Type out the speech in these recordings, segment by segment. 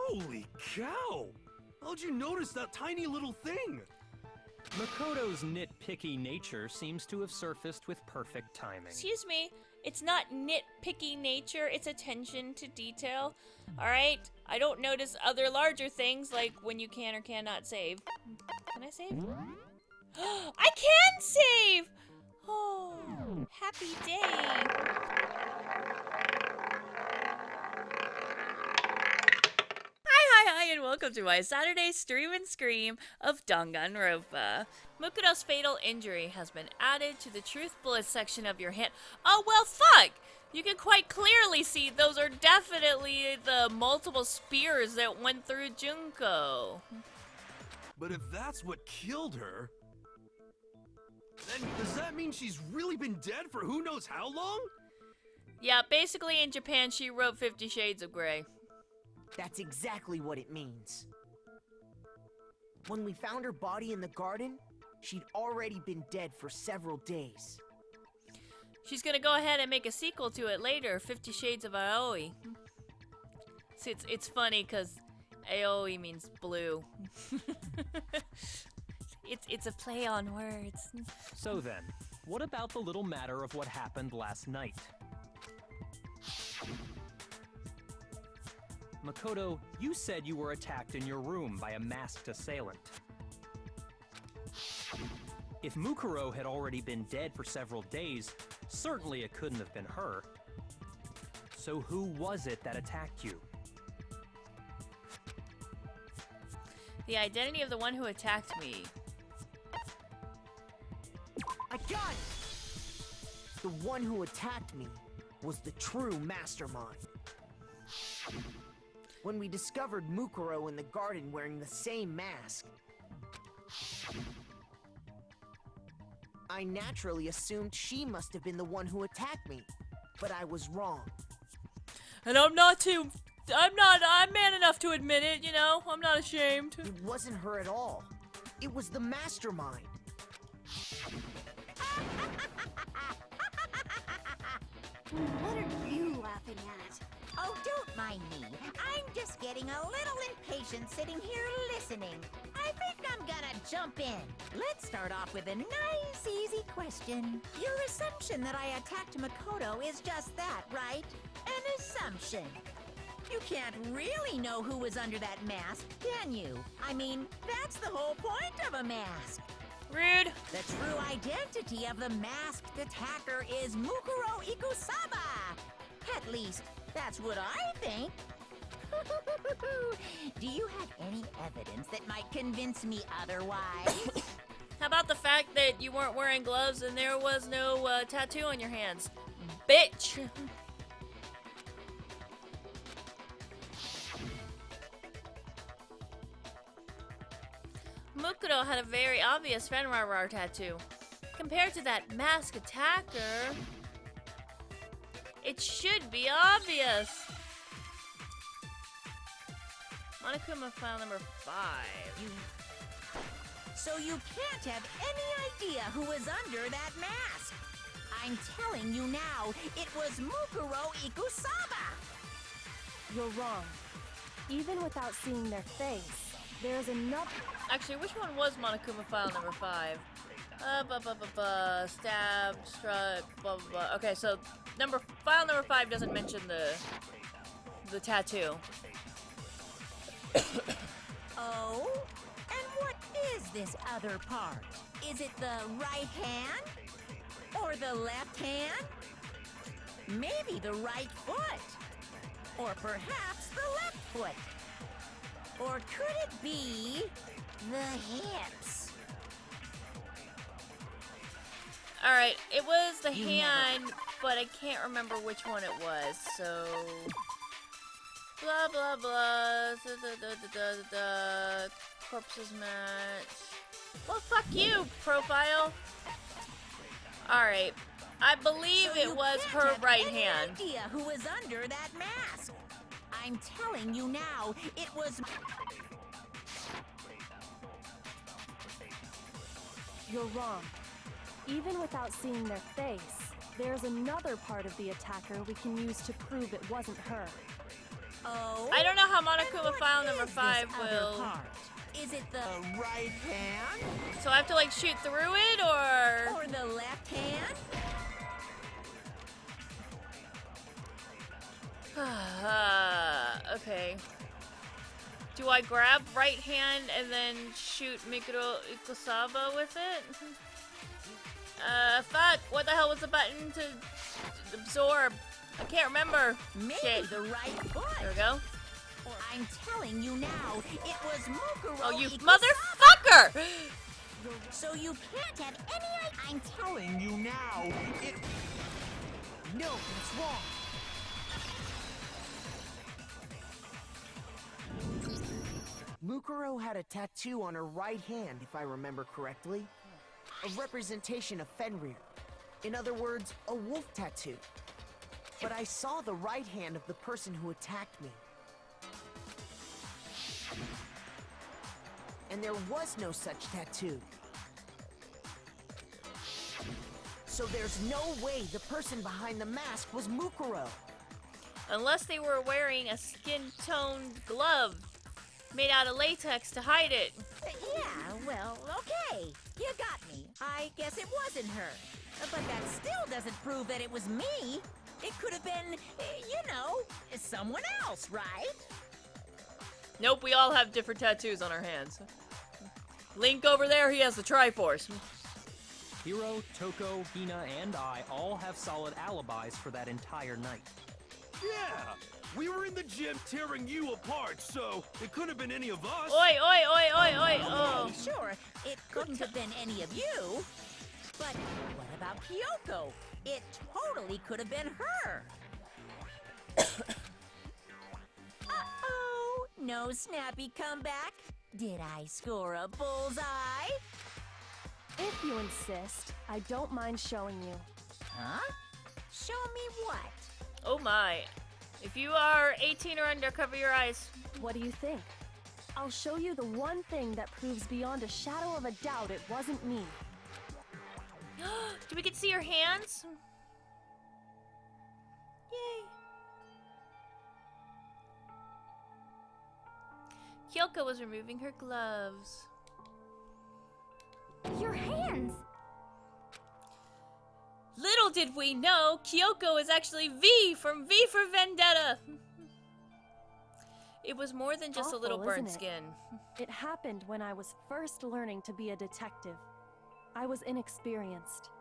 Holy cow! How'd you notice that tiny little thing? Makoto's nitpicky nature seems to have surfaced with perfect timing. Excuse me, it's not nitpicky nature, it's attention to detail. Alright? I don't notice other larger things like when you can or cannot save. Can I save? I can save! Oh, happy day. Hi, and welcome to my Saturday stream and scream of Danganronpa. Mukudo's fatal injury has been added to the truth bullet section of your hand. Oh, well, fuck! You can quite clearly see those are definitely the multiple spears that went through Junko. But if that's what killed her, then does that mean she's really been dead for who knows how long? Yeah, basically in Japan she wrote 50 Shades of Grey. That's exactly what it means. When we found her body in the garden, she'd already been dead for several days. She's gonna go ahead and make a sequel to it later, 50 Shades of Aoi. See, it's funny because Aoi means blue. It's a play on words. So then, what about the little matter of what happened last night? Makoto, you said you were attacked in your room by a masked assailant. If Mukuro had already been dead for several days, certainly it couldn't have been her. So who was it that attacked you? The identity of the one who attacked me. I got it! The one who attacked me was the true mastermind. When we discovered Mukuro in the garden wearing the same mask, I naturally assumed she must have been the one who attacked me, but I was wrong. And I'm man enough to admit it, you know? I'm not ashamed. It wasn't her at all. It was the mastermind. What are you laughing at? Oh, don't mind me. I'm just getting a little impatient sitting here listening. I think I'm gonna jump in. Let's start off with a nice, easy question. Your assumption that I attacked Makoto is just that, right? An assumption. You can't really know who was under that mask, can you? I mean, that's the whole point of a mask. Rude. The true identity of the masked attacker is Mukuro Ikusaba. At least, that's what I think. Do you have any evidence that might convince me otherwise? How about the fact that you weren't wearing gloves and there was no tattoo on your hands? Bitch! Mukuro had a very obvious Fenrir tattoo. Compared to that mask attacker, it should be obvious. Monokuma file number 5. So you can't have any idea who was under that mask. I'm telling you now, it was Mukuro Ikusaba. You're wrong. Even without seeing their face, there's enough. Actually, which one was Monokuma file number 5? Stab, struck, blah, blah, blah. Okay, so file number 5 doesn't mention the tattoo. Oh? And what is this other part? Is it the right hand? Or the left hand? Maybe the right foot? Or perhaps the left foot? Or could it be the hips? Alright, it was the hand, but I can't remember which one it was, so... Blah, blah, blah. Corpses match. Well, fuck you, profile. Alright. I believe So it you was can't her have right any hand. idea who was under that mask. I'm telling you now, it was... You're wrong. Even without seeing their face, there's another part of the attacker we can use to prove it wasn't her. Uh-oh. I don't know how And Monokuma what file is number this 5 other will. part? Is it the right hand So I have to like shoot through it, or or the left hand? okay. Do I grab right hand and then shoot Mikuro Ikusawa with it? Fuck. What the hell was the button to absorb? I can't remember. Maybe Shit. the right foot. There we go. I'm telling you now, it was Mukuro. Oh, you Ikusawa. motherfucker! So you can't have any. I'm Telling you now, it... No, that's wrong. Mukuro had a tattoo on her right hand, if I remember correctly. A representation of Fenrir. In other words, a wolf tattoo. But I saw the right hand of the person who attacked me. And there was no such tattoo. So there's no way the person behind the mask was Mukuro. Unless they were wearing a skin-toned glove made out of latex to hide it. Yeah, well, okay. You got me. I guess it wasn't her. But that still doesn't prove that it was me. It could have been, you know, someone else, right? Nope, we all have different tattoos on our hands. Link over there, he has the Triforce. Hiro, Toko, Hina, and I all have solid alibis for that entire night. Yeah! We were in the gym tearing you apart, so it couldn't have been any of us. Oi, oi, oi, oi, oi, oh. Okay, sure, it couldn't have been any of you. But what about Kyoko? It totally could have been her. Uh-oh, no snappy comeback. Did I score a bullseye? If you insist, I don't mind showing you. Huh? Show me what? Oh my. If you are 18 or under, cover your eyes. What do you think? I'll show you the one thing that proves beyond a shadow of a doubt it wasn't me. Do we get to see your hands? Yay. Kyoko was removing her gloves. Your hands! Little did we know, Kyoko is actually V from V for Vendetta. It was more than just a little Awful, burnt isn't it? skin. It happened when I was first learning to be a detective. I was inexperienced.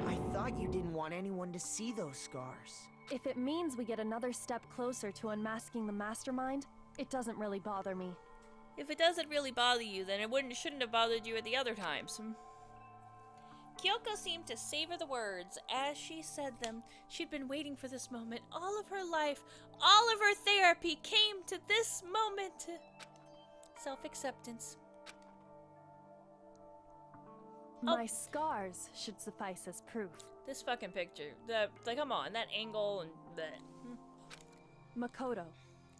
I thought you didn't want anyone to see those scars. If it means we get another step closer to unmasking the mastermind, it doesn't really bother me. If it doesn't really bother you, then it shouldn't have bothered you at the other times. Kyoko seemed to savor the words as she said them. She'd been waiting for this moment all of her life. All of her therapy came to this moment. Self-acceptance. My scars should suffice as proof. This fucking picture. Like, come on, that angle and that. Makoto,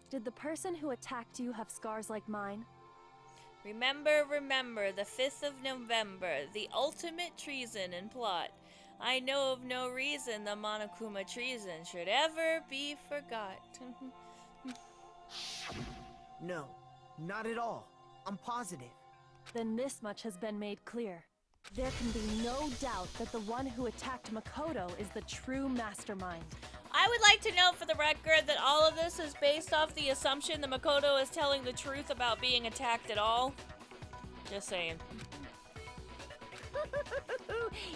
did the person who attacked you have scars like mine? Remember, the 5th of November, the ultimate treason and plot. I know of no reason the Monokuma treason should ever be forgot. No, not at all. I'm positive. Then this much has been made clear. There can be no doubt that the one who attacked Makoto is the true mastermind. I would like to note for the record that all of this is based off the assumption that Makoto is telling the truth about being attacked at all. Just saying.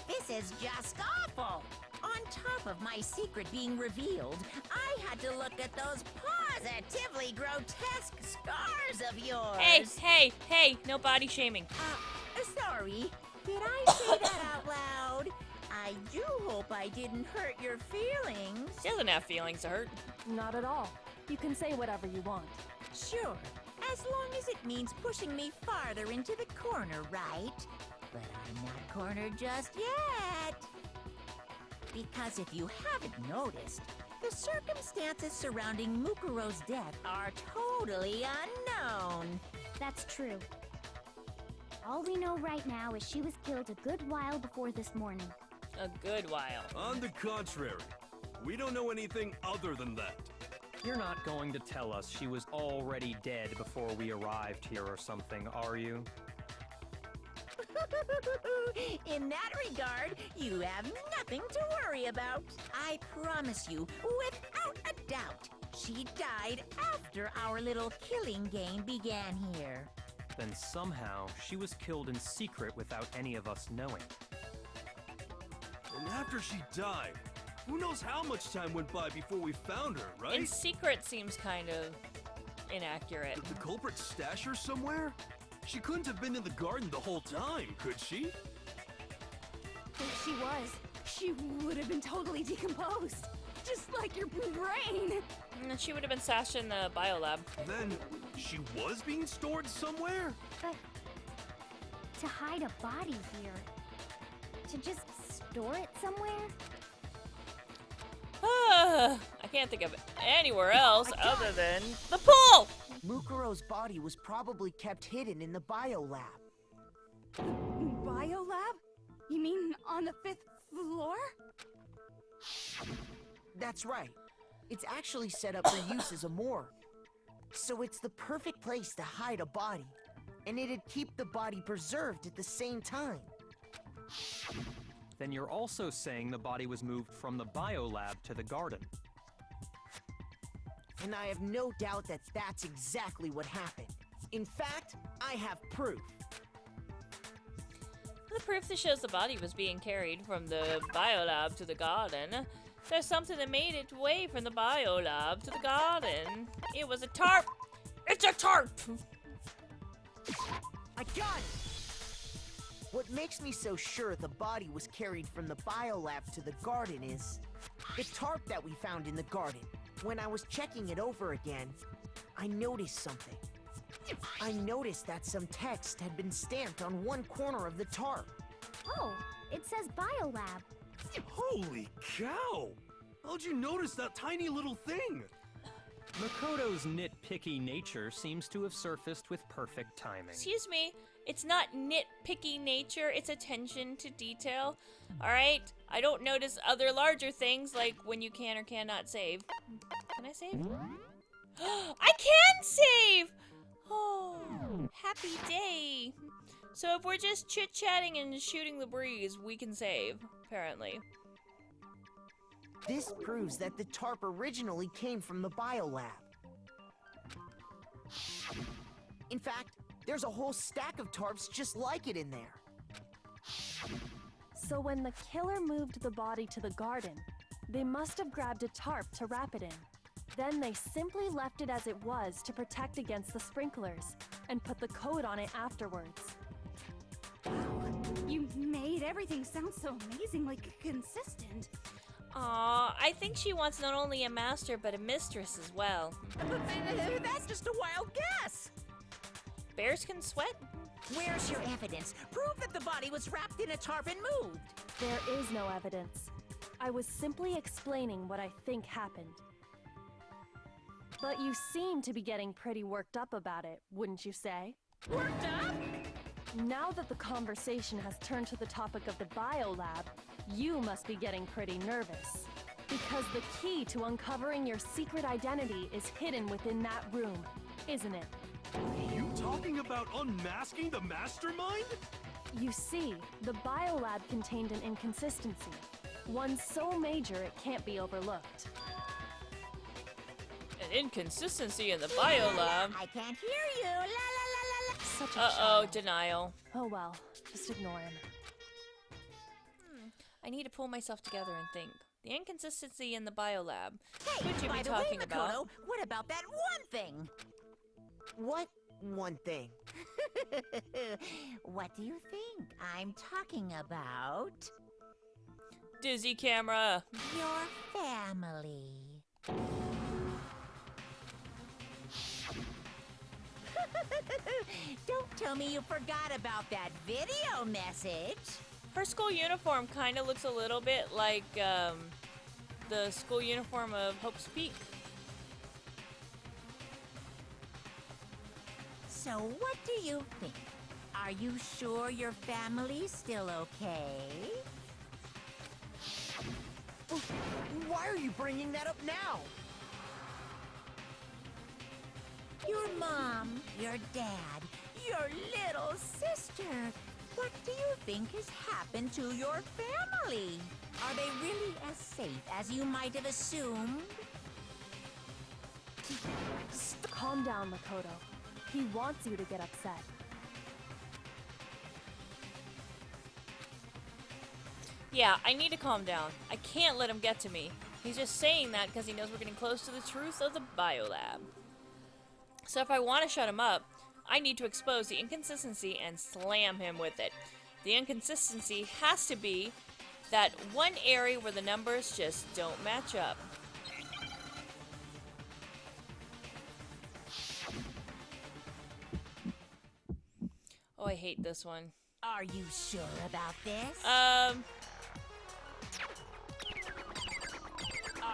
This is just awful. On top of my secret being revealed, I had to look at those positively grotesque scars of yours. Hey, no body shaming. Sorry. Did I say that out loud? I do hope I didn't hurt your feelings. She doesn't have feelings to hurt. Not at all. You can say whatever you want. Sure, as long as it means pushing me farther into the corner, right? But I'm not cornered just yet. Because if you haven't noticed, the circumstances surrounding Mukuro's death are totally unknown. That's true. All we know right now is she was killed a good while before this morning. A good while. On the contrary, we don't know anything other than that. You're not going to tell us she was already dead before we arrived here or something, are you? In that regard, you have nothing to worry about. I promise you, without a doubt, she died after our little killing game began here. Then somehow she was killed in secret without any of us knowing. And after she died, who knows how much time went by before we found her, right? In secret seems kind of inaccurate. Did the culprit stash her somewhere? She couldn't have been in the garden the whole time, could she? If she was, she would have been totally decomposed. Just like your brain. And she would have been stashed in the biolab. Then, she was being stored somewhere? But to hide a body here, to just store it somewhere? I can't think of anywhere else other than the pool! Mukuro's body was probably kept hidden in the biolab. Biolab? You mean on the 5th floor? That's right. It's actually set up for use as a morgue. So it's the perfect place to hide a body. And it'd keep the body preserved at the same time. Then you're also saying the body was moved from the biolab to the garden. And I have no doubt that that's exactly what happened. In fact, I have proof. The proof that shows the body was being carried from the biolab to the garden. There's something that made its way from the biolab to the garden. It was a tarp! It's a tarp! I got it! What makes me so sure the body was carried from the biolab to the garden is the tarp that we found in the garden. When I was checking it over again, I noticed something. I noticed that some text had been stamped on one corner of the tarp. Oh, it says biolab. Holy cow! How'd you notice that tiny little thing? Makoto's nitpicky nature seems to have surfaced with perfect timing. Excuse me, it's not nitpicky nature, it's attention to detail. Alright? I don't notice other larger things like when you can or cannot save. Can I save? I can save! Oh, happy day. So if we're just chit-chatting and shooting the breeze, we can save, apparently. This proves that the tarp originally came from the biolab. In fact, there's a whole stack of tarps just like it in there. So when the killer moved the body to the garden, they must have grabbed a tarp to wrap it in. Then they simply left it as it was to protect against the sprinklers, and put the coat on it afterwards. You made everything sound so amazingly consistent. Aw, I think she wants not only a master, but a mistress as well. That's just a wild guess. Bears can sweat? Where's your evidence? Prove that the body was wrapped in a tarp and moved. There is no evidence. I was simply explaining what I think happened. But you seem to be getting pretty worked up about it, wouldn't you say? Worked up? Now that the conversation has turned to the topic of the biolab, you must be getting pretty nervous. Because the key to uncovering your secret identity is hidden within that room, isn't it? Are you talking about unmasking the mastermind? You see, the biolab contained an inconsistency. One so major it can't be overlooked. An inconsistency in the biolab. I can't hear you. La la la la la. Such a Uh-oh, child. denial. Oh well, just ignore him. I need to pull myself together and think. The inconsistency in the biolab. Hey, Could you by be the talking way, about? Makoto, what about that one thing? What one thing? What do you think I'm talking about? Dizzy camera. Your family. Don't tell me you forgot about that video message. Her school uniform kind of looks a little bit like the school uniform of Hope's Peak. So what do you think? Are you sure your family's still okay? Why are you bringing that up now? mom, your dad, your little sister. What do you think has happened to your family? Are they really as safe as you might have assumed? Calm down, Makoto. He wants you to get upset. Yeah, I need to calm down. I can't let him get to me. He's just saying that because he knows we're getting close to the truth of the biolab. So if I want to shut him up, I need to expose the inconsistency and slam him with it. The inconsistency has to be that one area where the numbers just don't match up. Oh, I hate this one. Are you sure about this? Are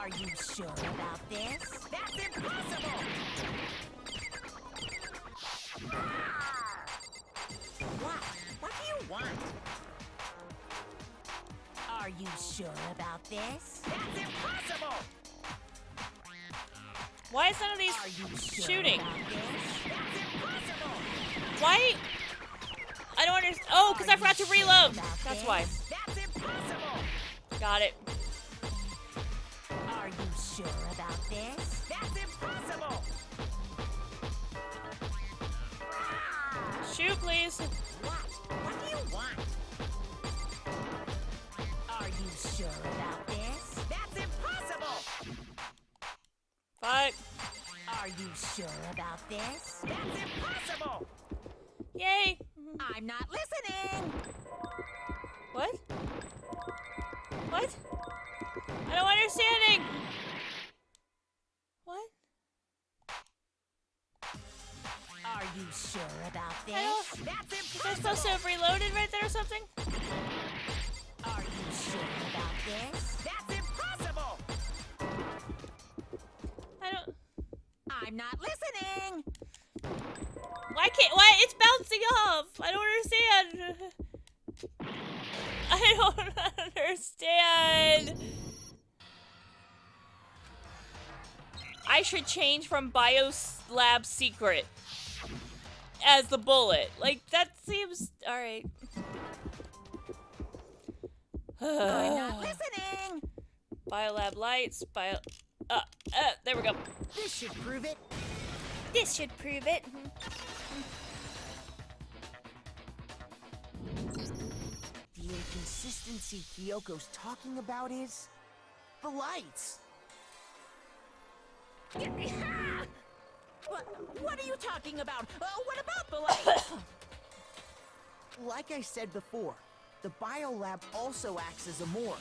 you sure about this? That's impossible! What? What do you want? Are you sure about this? That's impossible! Why is none of these Are you sure shooting? about this? That's impossible! Why? I don't understand. Oh, because I forgot to reload. That's why. That's impossible! Got it. Are you sure about this? That's impossible! Shoot, please. What? What do you want? Are you sure about this? That's impossible! Fuck. Are you sure about this? That's impossible! Yay. I'm not listening! What? What? I don't understanding. What? Are you sure about I don't- this? That's Was I impossible! supposed to have reloaded right there or something? Are you sure about this? That's impossible! I don't. I'm not listening! Why? It's bouncing off. I don't understand. I don't understand. I should change from Biolab Secret as the bullet. Like, that seems... Alright. I'm not listening! Biolab lights, there we go. This should prove it. This should prove it. The inconsistency Kyoko's talking about is the lights. What are you talking about? What about the light? Like I said before, the biolab also acts as a morgue.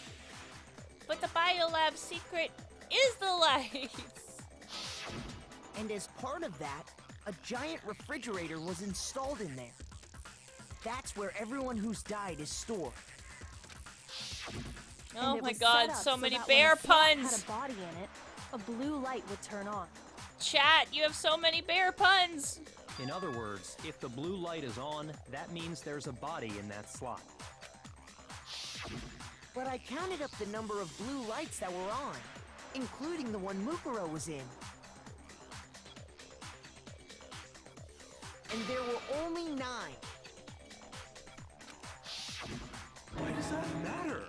But the Biolab Secret is the lights. And as part of that, a giant refrigerator was installed in there. That's where everyone who's died is stored. Oh And it my was god, set up so many that bear when a flat puns. had a body in it, a blue light would turn on. Chat, you have so many bear puns. In other words, if the blue light is on, that means there's a body in that slot. But I counted up the number of blue lights that were on, including the one Mukuro was in. And there were only 9. Why does that matter?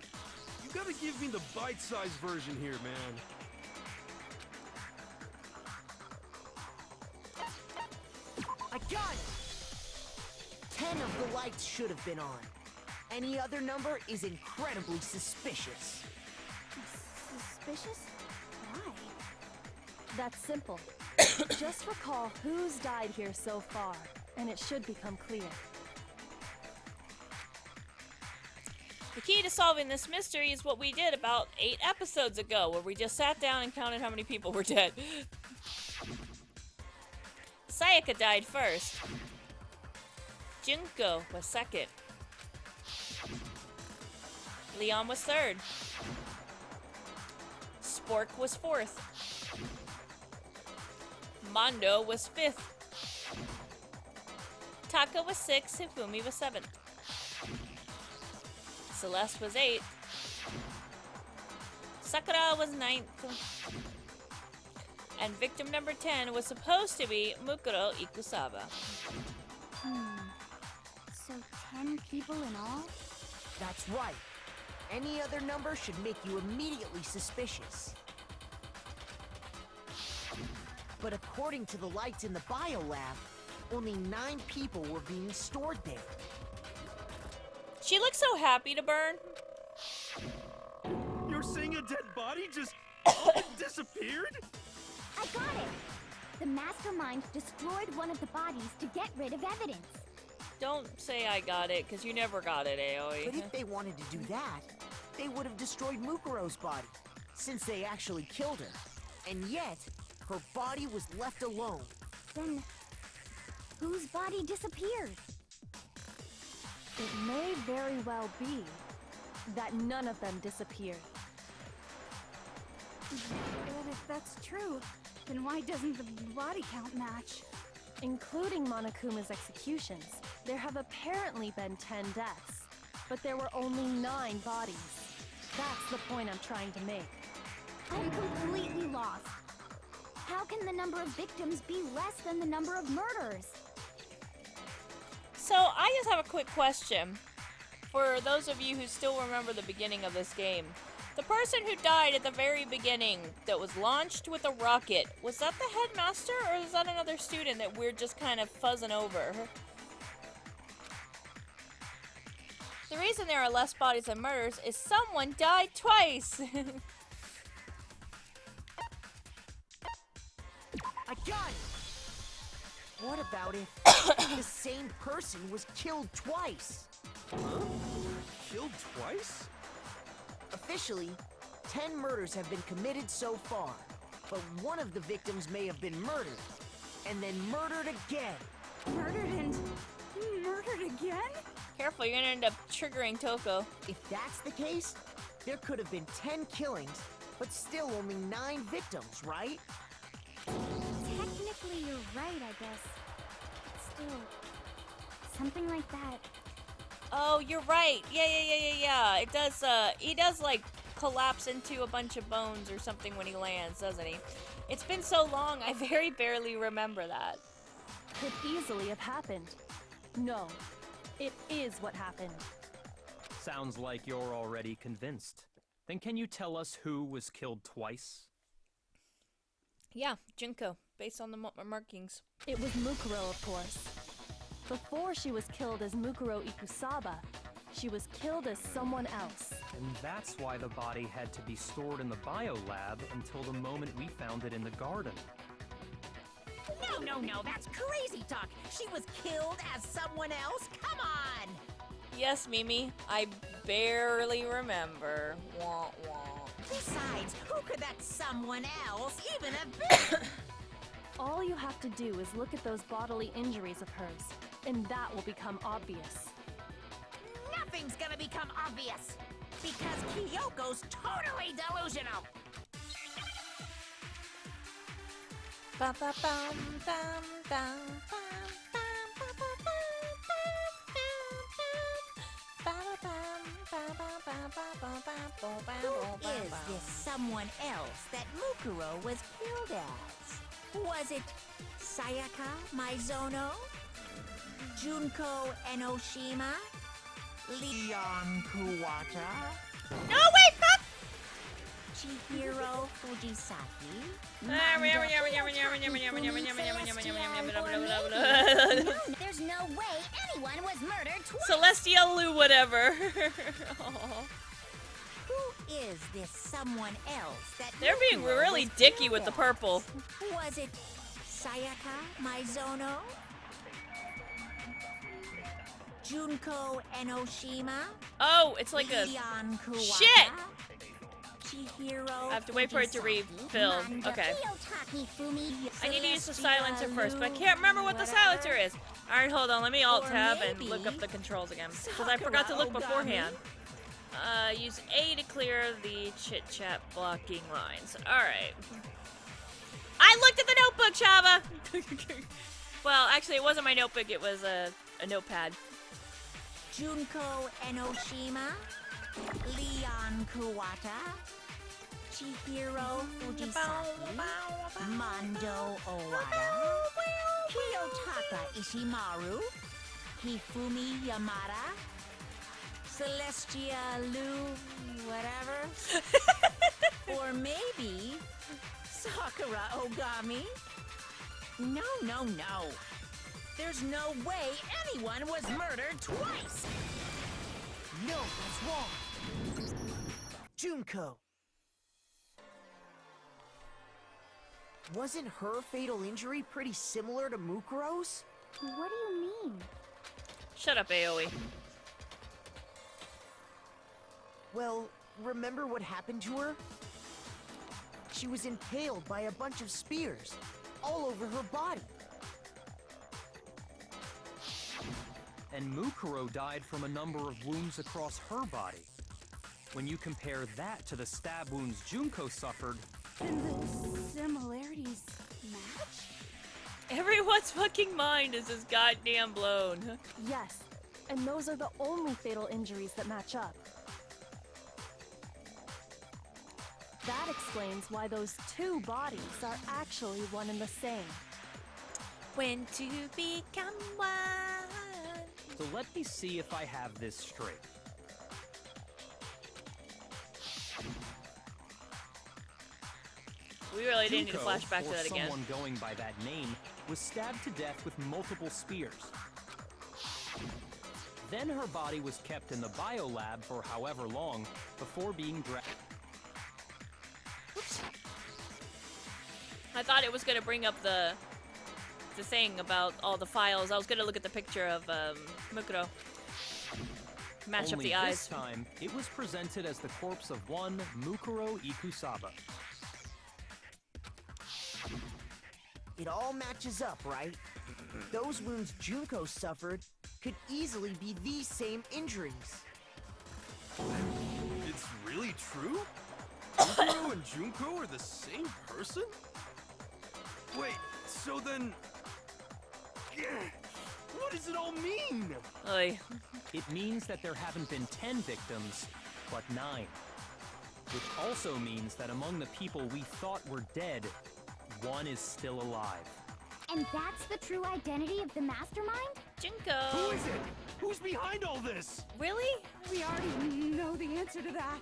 You gotta give me the bite-sized version here, man. I got it! 10 of the lights should have been on. Any other number is incredibly suspicious. Suspicious? Why? That's simple. Just recall who's died here so far, and it should become clear. The key to solving this mystery is what we did about 8 episodes ago, where we just sat down and counted how many people were dead. Sayaka died first. Junko was second. Leon was third. Spork was fourth. Mondo was fifth. Taka was sixth. Hifumi was seventh. Celeste was 8th. Sakura was 9th. And victim number 10 was supposed to be Mukuro Ikusaba. So 10 people in all? That's right. Any other number should make you immediately suspicious. But according to the lights in the biolab, only 9 people were being stored there. She looks so happy to burn. You're saying a dead body just disappeared? I got it! The mastermind destroyed one of the bodies to get rid of evidence. Don't say I got it, because you never got it, Aoi. But if they wanted to do that, they would have destroyed Mukuro's body, since they actually killed her. And yet, her body was left alone. Then, whose body disappeared? It may very well be that none of them disappeared. But if that's true, then why doesn't the body count match? Including Monokuma's executions, there have apparently been 10 deaths, but there were only 9 bodies. That's the point I'm trying to make. I'm completely lost. How can the number of victims be less than the number of murders? So, I just have a quick question. For those of you who still remember the beginning of this game, the person who died at the very beginning that was launched with a rocket, was that the headmaster or is that another student that we're just kind of fuzzing over? The reason there are less bodies than murders is someone died twice. I got it! What about if the same person was killed twice? Killed twice? Officially, 10 murders have been committed so far, but one of the victims may have been murdered, and then murdered again. Murdered and murdered again? Careful, you're gonna end up triggering Toko. If that's the case, there could have been 10 killings, but still only 9 victims, right? Technically, you're right, I guess. Still, something like that. Oh, you're right. Yeah. It does, he does, like, collapse into a bunch of bones or something when he lands, doesn't he? It's been so long, I very barely remember that. Could easily have happened. No, it is what happened. Sounds like you're already convinced. Then can you tell us who was killed twice? Yeah, Junko, based on the markings. It was Mukuro, of course. Before she was killed as Mukuro Ikusaba, she was killed as someone else. And that's why the body had to be stored in the biolab until the moment we found it in the garden. No, that's crazy talk. She was killed as someone else? Come on! Yes, Mimi, I barely remember. Wah, wah. Besides, who could that someone else even have been? All you have to do is look at those bodily injuries of hers, and that will become obvious. Nothing's gonna become obvious, because Kyoko's totally delusional. Bum, bum, bum, bum, bum, bum, Who is this someone else that Mukuro was killed as? Was it Sayaka Maizono? Junko Enoshima? Leon Kuwata? No, wait, fuck! Chihiro Fujisaki? There's no way anyone was murdered twice. Celestial Lou, whatever. Who is this someone else that They're being Mukuro really was dicky killed with the as? purple. Was it Sayaka Maizono? Junko Enoshima? Oh, it's like a... Leon Kuwata? Shit! Chihiro I have to wait for it to Fujisaki? refill. Manga Okay. Kiyotaki Fumi. I need to use the Celestia silencer first, but I Lou, can't remember what the whatever. silencer is. Alright, hold on. Let me Alt-Tab and maybe look up the controls again. Because I forgot to look Sakura beforehand. Use A to clear the chit-chat blocking lines. Alright. I looked at the notebook, Chava! Well, actually, it wasn't my notebook. It was a notepad. Junko Enoshima? Leon Kuwata? Chihiro Fujisaki, Mondo Owada, Kiyotaka Ishimaru, Hifumi Yamada, Celestia Lu, whatever. Or maybe Sakura Ogami. No, no, no. There's no way anyone was murdered twice. No, that's wrong. Junko. Wasn't her fatal injury pretty similar to Mukuro's? What do you mean? Shut up, AoE. Well, remember what happened to her? She was impaled by a bunch of spears, all over her body. And Mukuro died from a number of wounds across her body. When you compare that to the stab wounds Junko suffered, Then the similarities match? Everyone's fucking mind is just goddamn blown. Yes, and those are the only fatal injuries that match up. That explains why those two bodies are actually one and the same. When to become one. so let me see if I have this straight. We really didn't need to Junko, flash back to or that again. someone going by that name, was stabbed to death with multiple spears. Then her body was kept in the biolab for however long before being dragged. I thought it was gonna bring up the thing about all the files. I was gonna look at the picture of Mukuro. Match up Only the this eyes. time, it was presented as the corpse of one Mukuro Ikusaba. It all matches up, right? Those wounds Junko suffered could easily be these same injuries. It's really true? Mukuro and Junko are the same person? Wait, so then... What does it all mean? Oy. It means that there haven't been 10 victims, but 9. Which also means that among the people we thought were dead, one is still alive. And that's the true identity of the mastermind? Who Junko. is it? Who's behind all this? Really? We already know the answer to that.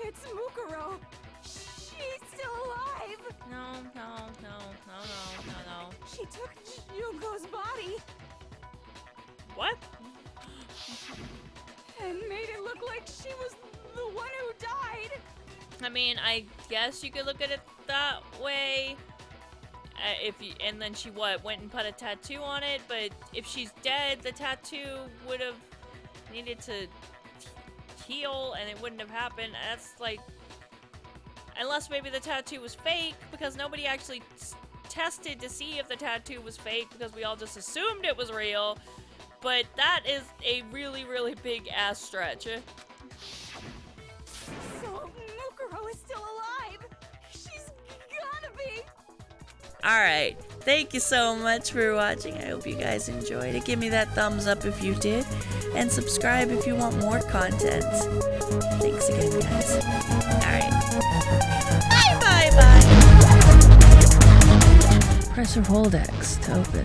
It's Mukuro. She's still alive. No, no, no, no, no, no, no. She took Junko's body What? and made it look like she was the one who died. I mean, I guess you could look at it that way. And then she went and put a tattoo on it, but if she's dead, the tattoo would have needed to heal and it wouldn't have happened. That's like, unless maybe the tattoo was fake, because nobody actually tested to see if the tattoo was fake, because we all just assumed it was real. But that is a really, really big ass stretch. So Mukuro is still alive. She's gotta be. Alright, thank you so much for watching. I hope you guys enjoyed it. Give me that thumbs up if you did, and subscribe if you want more content. Thanks again, guys. Alright. Bye, bye, bye. Press or hold X to open.